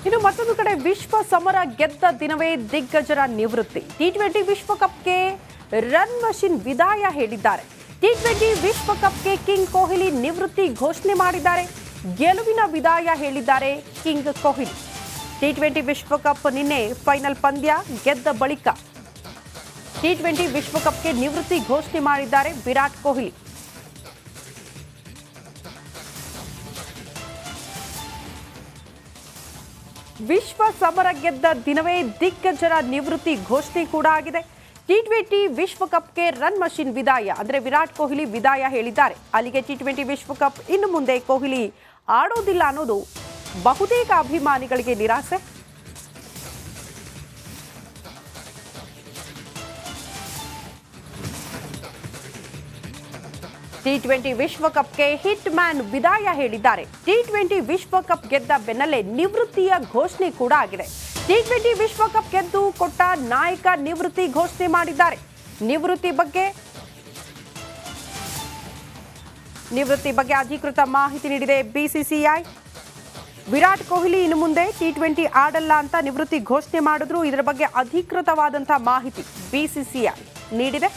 ಇನ್ನು ಮತ್ತೊಂದು ಕಡೆ ವಿಶ್ವ ಸಮರ ಗೆದ್ದ ದಿನವೇ ದಿಗ್ಗಜರ ನಿವೃತ್ತಿ. ಟಿ20 ವಿಶ್ವಕಪ್ಗೆ ರನ್ ಮಷಿನ್ ವಿದಾಯ ಹೇಳಿದ್ದಾರೆ. ಟಿ20 ವಿಶ್ವಕಪ್ಗೆ ಕಿಂಗ್ ಕೊಹ್ಲಿ ನಿವೃತ್ತಿ ಘೋಷಣೆ ಮಾಡಿದ್ದಾರೆ. ಗೆಲುವಿನ ವಿದಾಯ ಹೇಳಿದ್ದಾರೆ ಕಿಂಗ್ ಕೊಹ್ಲಿ. ಟಿ20 ವಿಶ್ವಕಪ್ ನಿನ್ನೆ ಫೈನಲ್ ಪಂದ್ಯ ಗೆದ್ದ ಬಳಿಕ ಟಿ20 ವಿಶ್ವಕಪ್ಗೆ ನಿವೃತ್ತಿ ಘೋಷಣೆ ಮಾಡಿದ್ದಾರೆ ವಿರಾಟ್ ಕೊಹ್ಲಿ. ವಿಶ್ವ ಸಮರ ಗೆದ್ದ ದಿನವೇ ದಿಗ್ಗಜರ ನಿವೃತ್ತಿ ಘೋಷಣೆ ಕೂಡ ಆಗಿದೆ. ಟಿ20 ವಿಶ್ವಕಪ್ಗೆ ರನ್ ಮಷಿನ್ ವಿದಾಯ ಅಂದ್ರೆ ವಿರಾಟ್ ಕೊಹ್ಲಿ ವಿದಾಯ ಹೇಳಿದ್ದಾರೆ. ಅಲ್ಲಿಗೆ ಟಿ20 ವಿಶ್ವಕಪ್ ಇನ್ನು ಮುಂದೆ ಕೊಹ್ಲಿ ಆಡೋದಿಲ್ಲ ಅನ್ನೋದು ಬಹುತೇಕ ಅಭಿಮಾನಿಗಳಿಗೆ ನಿರಾಸೆ. ಟಿ20 ವಿಶ್ವಕಪ್ಗೆ ಹಿಟ್ ಮ್ಯಾನ್ ವಿದಾಯ ಹೇಳಿದ್ದಾರೆ. ಟಿ20 ವಿಶ್ವಕಪ್ ಗೆದ್ದ ಬೆನ್ನಲ್ಲೇ ನಿವೃತ್ತಿಯ ಘೋಷಣೆ ಕೂಡ ಆಗಿದೆ. ಟಿ20 ವಿಶ್ವಕಪ್ ಗೆದ್ದು ಕೊಟ್ಟ ನಾಯಕ ನಿವೃತ್ತಿ ಘೋಷಣೆ ಮಾಡಿದ್ದಾರೆ. ನಿವೃತ್ತಿ ಬಗ್ಗೆ ಅಧಿಕೃತ ಮಾಹಿತಿ ನೀಡಿದೆ ಬಿಸಿಸಿಐ. ವಿರಾಟ್ ಕೊಹ್ಲಿ ಇನ್ನು ಮುಂದೆ ಟಿ20 ಆಡಲ್ಲ ಅಂತ ನಿವೃತ್ತಿ ಘೋಷಣೆ ಮಾಡಿದ್ರು. ಇದರ ಬಗ್ಗೆ ಅಧಿಕೃತವಾದಂತಹ ಮಾಹಿತಿ ಬಿಸಿಸಿಐ ನೀಡಿದೆ.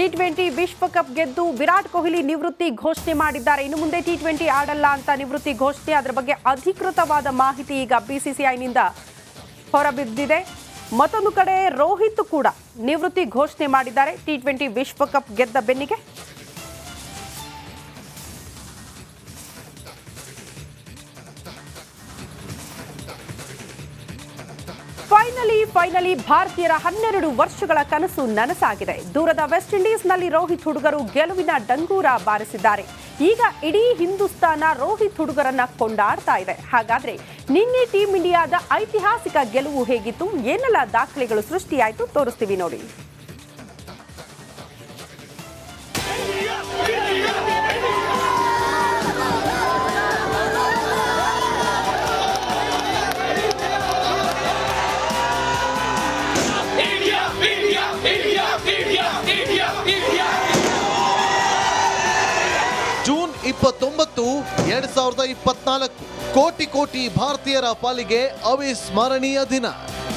ಟಿ20 ವಿಶ್ವಕಪ್ ಗೆದ್ದು ವಿರಾಟ್ ಕೊಹ್ಲಿ ನಿವೃತ್ತಿ ಘೋಷಣೆ ಮಾಡಿದ್ದಾರೆ. ಇನ್ನು ಮುಂದೆ ಟಿ20 ಆಡಲ್ಲ ಅಂತ ನಿವೃತ್ತಿ ಘೋಷಣೆ. ಅದರ ಬಗ್ಗೆ ಅಧಿಕೃತವಾದ ಮಾಹಿತಿ ಈಗ ಬಿಸಿಸಿಐನಿಂದ ಹೊರಬಿದ್ದಿದೆ. ಮತ್ತೊಂದು ಕಡೆ ರೋಹಿತ್ ಕೂಡ ನಿವೃತ್ತಿ ಘೋಷಣೆ ಮಾಡಿದ್ದಾರೆ ಟಿ20 ವಿಶ್ವಕಪ್ ಗೆದ್ದ ಬೆನ್ನಿಗೆ. ಫೈನಲಿ ಭಾರತೀಯರ 12 ವರ್ಷಗಳ ಕನಸು ನನಸಾಗಿದೆ. ದೂರದ ವೆಸ್ಟ್ ಇಂಡೀಸ್ನಲ್ಲಿ ರೋಹಿತ್ ಹುಡುಗರು ಗೆಲುವಿನ ಡಂಗೂರ ಬಾರಿಸಿದ್ದಾರೆ. ಈಗ ಇಡೀ ಹಿಂದೂಸ್ತಾನ ರೋಹಿತ್ ಹುಡುಗರನ್ನ ಕೊಂಡಾಡ್ತಾ ಇದೆ. ಹಾಗಾದ್ರೆ ನಿನ್ನೆ ಟೀಂ ಇಂಡಿಯಾದ ಐತಿಹಾಸಿಕ ಗೆಲುವು ಹೇಗಿತ್ತು, ಏನೆಲ್ಲ ದಾಖಲೆಗಳು ಸೃಷ್ಟಿಯಾಯಿತು ತೋರಿಸ್ತೀವಿ ನೋಡಿ. ಜೂನ್ 29, 2024 ಕೋಟಿ ಭಾರತೀಯರ ಪಾಲಿಗೆ ಅವಿಸ್ಮರಣೀಯ ದಿನ.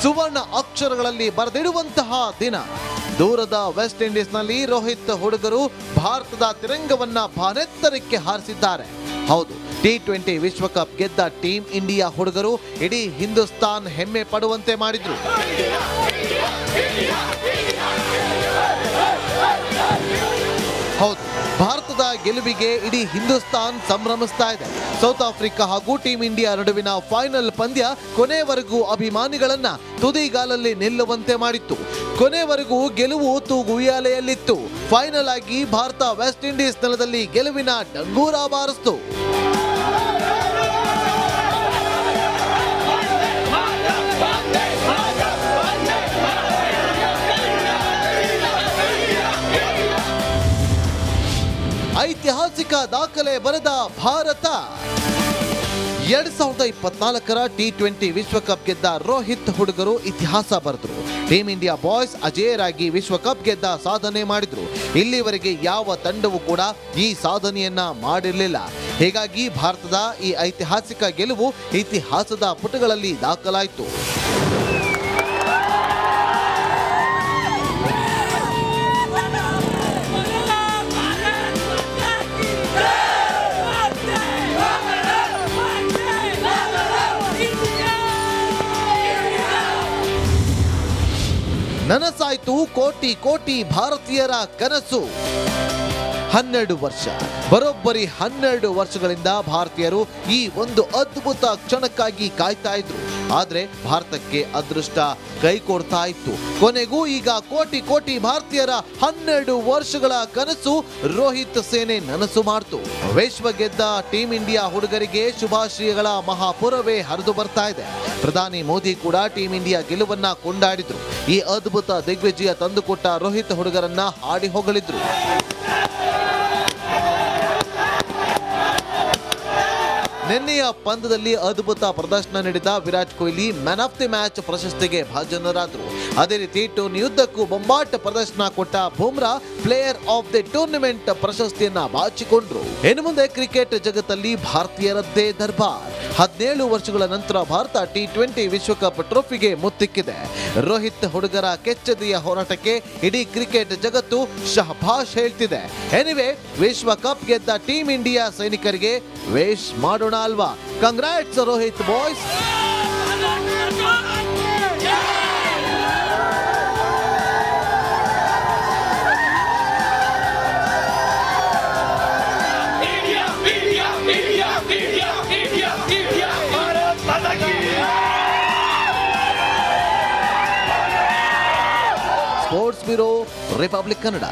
ಸುವರ್ಣ ಅಕ್ಷರಗಳಲ್ಲಿ ಬರೆದಿಡುವಂತಹ ದಿನ. ದೂರದ ವೆಸ್ಟ್ ಇಂಡೀಸ್ನಲ್ಲಿ ರೋಹಿತ್ ಹುಡುಗರು ಭಾರತದ ತಿರಂಗವನ್ನ ಭಾನೆತ್ತರಕ್ಕೆ ಹಾರಿಸಿದ್ದಾರೆ. ಹೌದು, ಟಿ20 ವಿಶ್ವಕಪ್ ಗೆದ್ದ ಟೀಂ ಇಂಡಿಯಾ ಹುಡುಗರು ಇಡೀ ಹಿಂದೂಸ್ತಾನ್ ಹೆಮ್ಮೆ ಪಡುವಂತೆ ಮಾಡಿದ್ರು. ಹೌದು, ಭಾರತದ ಗೆಲುವಿಗೆ ಇಡೀ ಹಿಂದೂಸ್ತಾನ್ ಸಂಭ್ರಮಿಸ್ತಾ ಇದೆ. ಸೌತ್ ಆಫ್ರಿಕಾ ಹಾಗೂ ಟೀಂ ಇಂಡಿಯಾ ನಡುವಿನ ಫೈನಲ್ ಪಂದ್ಯ ಕೊನೆವರೆಗೂ ಅಭಿಮಾನಿಗಳನ್ನ ತುದಿಗಾಲಲ್ಲಿ ನಿಲ್ಲುವಂತೆ ಮಾಡಿತ್ತು. ಕೊನೆವರೆಗೂ ಗೆಲುವು ತೂಗುಯ್ಯಾಲೆಯಲ್ಲಿತ್ತು. ಫೈನಲ್ ಆಗಿ ಭಾರತ ವೆಸ್ಟ್ ಇಂಡೀಸ್ ನೆಲದಲ್ಲಿ ಗೆಲುವಿನ ಡಂಗೂರ ಬಾರಿಸಿತು. ಐತಿಹಾಸಿಕ ದಾಖಲೆ ಬರೆದ ಭಾರತ 2024 ಟಿ20 ವಿಶ್ವಕಪ್ ಗೆದ್ದ ರೋಹಿತ್ ಹುಡುಗರು ಇತಿಹಾಸ ಬರೆದ್ರು. ಟೀಂ ಇಂಡಿಯಾ ಬಾಯ್ಸ್ ಅಜೇಯರಾಗಿ ವಿಶ್ವಕಪ್ ಗೆದ್ದ ಸಾಧನೆ ಮಾಡಿದ್ರು. ಇಲ್ಲಿವರೆಗೆ ಯಾವ ತಂಡವೂ ಕೂಡ ಈ ಸಾಧನೆಯನ್ನ ಮಾಡಿರಲಿಲ್ಲ. ಹೀಗಾಗಿ ಭಾರತದ ಈ ಐತಿಹಾಸಿಕ ಗೆಲುವು ಇತಿಹಾಸದ ಪುಟಗಳಲ್ಲಿ ದಾಖಲಾಯಿತು. ನನಸಾಯ್ತು ಕೋಟಿ ಭಾರತೀಯರ ಕನಸು. 12 ವರ್ಷ, ಬರೋಬ್ಬರಿ 12 ವರ್ಷಗಳಿಂದ ಭಾರತೀಯರು ಈ ಒಂದು ಅದ್ಭುತ ಕ್ಷಣಕ್ಕಾಗಿ ಕಾಯ್ತಾ ಇದ್ರು. ಆದ್ರೆ ಭಾರತಕ್ಕೆ ಅದೃಷ್ಟ ಕೈ ಕೊಡ್ತಾ ಇತ್ತು. ಕೊನೆಗೂ ಈಗ ಕೋಟಿ ಭಾರತೀಯರ 12 ವರ್ಷಗಳ ಕನಸು ರೋಹಿತ್ ಸೇನೆ ನನಸು ಮಾಡ್ತು. ವಿಶ್ವ ಗೆದ್ದ ಟೀಂ ಇಂಡಿಯಾ ಹುಡುಗರಿಗೆ ಶುಭಾಶಯಗಳ ಮಹಾಪುರವೇ ಹರಿದು ಬರ್ತಾ ಇದೆ. ಪ್ರಧಾನಿ ಮೋದಿ ಕೂಡ ಟೀಂ ಇಂಡಿಯಾ ಗೆಲುವನ್ನ ಕೊಂಡಾಡಿದ್ರು. ಈ ಅದ್ಭುತ ದಿಗ್ವಿಜಯ ತಂದುಕೊಟ್ಟ ರೋಹಿತ್ ಹುಡುಗರನ್ನ ಹಾಡಿ ಹೊಗಳಿದ್ರು. ನಿನ್ನೆಯ ಪಂದ್ಯದಲ್ಲಿ ಅದ್ಭುತ ಪ್ರದರ್ಶನ ನೀಡಿದ Virat Kohli man of the match ಪ್ರಶಸ್ತಿಗೆ ಭಾಜನರಾದರು. ಅದೇ ರೀತಿ ಟೂರ್ನಿಯುದ್ದಕ್ಕೂ ಬೊಂಬಾಟ್ ಪ್ರದರ್ಶನ ಕೊಟ್ಟ Bumrah player of the tournament ಪ್ರಶಸ್ತಿಯನ್ನ ಬಾಚಿಕೊಂಡ್ರು. ಇನ್ನು ಮುಂದೆ ಕ್ರಿಕೆಟ್ ಜಗತ್ತಲ್ಲಿ ಭಾರತೀಯರದ್ದೇ ದರ್ಬಾರ್. 17 ವರ್ಷಗಳ ನಂತರ ಭಾರತ T20 ವಿಶ್ವಕಪ್ ಟ್ರೋಫಿಗೆ ಮುತ್ತಿಕ್ಕಿದೆ. ರೋಹಿತ್ ಹುಡುಗರ ಕೆಚ್ಚೆದೆಯ ಹೋರಾಟಕ್ಕೆ ಇಡೀ ಕ್ರಿಕೆಟ್ ಜಗತ್ತು ಶಹಬಾಷ್ ಹೇಳ್ತಿದೆ. ಎನಿವೆ, ವಿಶ್ವಕಪ್ ಗೆದ್ದ ಟೀಮ್ ಇಂಡಿಯಾ ಸೈನಿಕರಿಗೆ ವಿಶ್ ಮಾಡೋಣ ಅಲ್ವಾ? Congrats Rohit boys. Sports bureau, republic Kannada.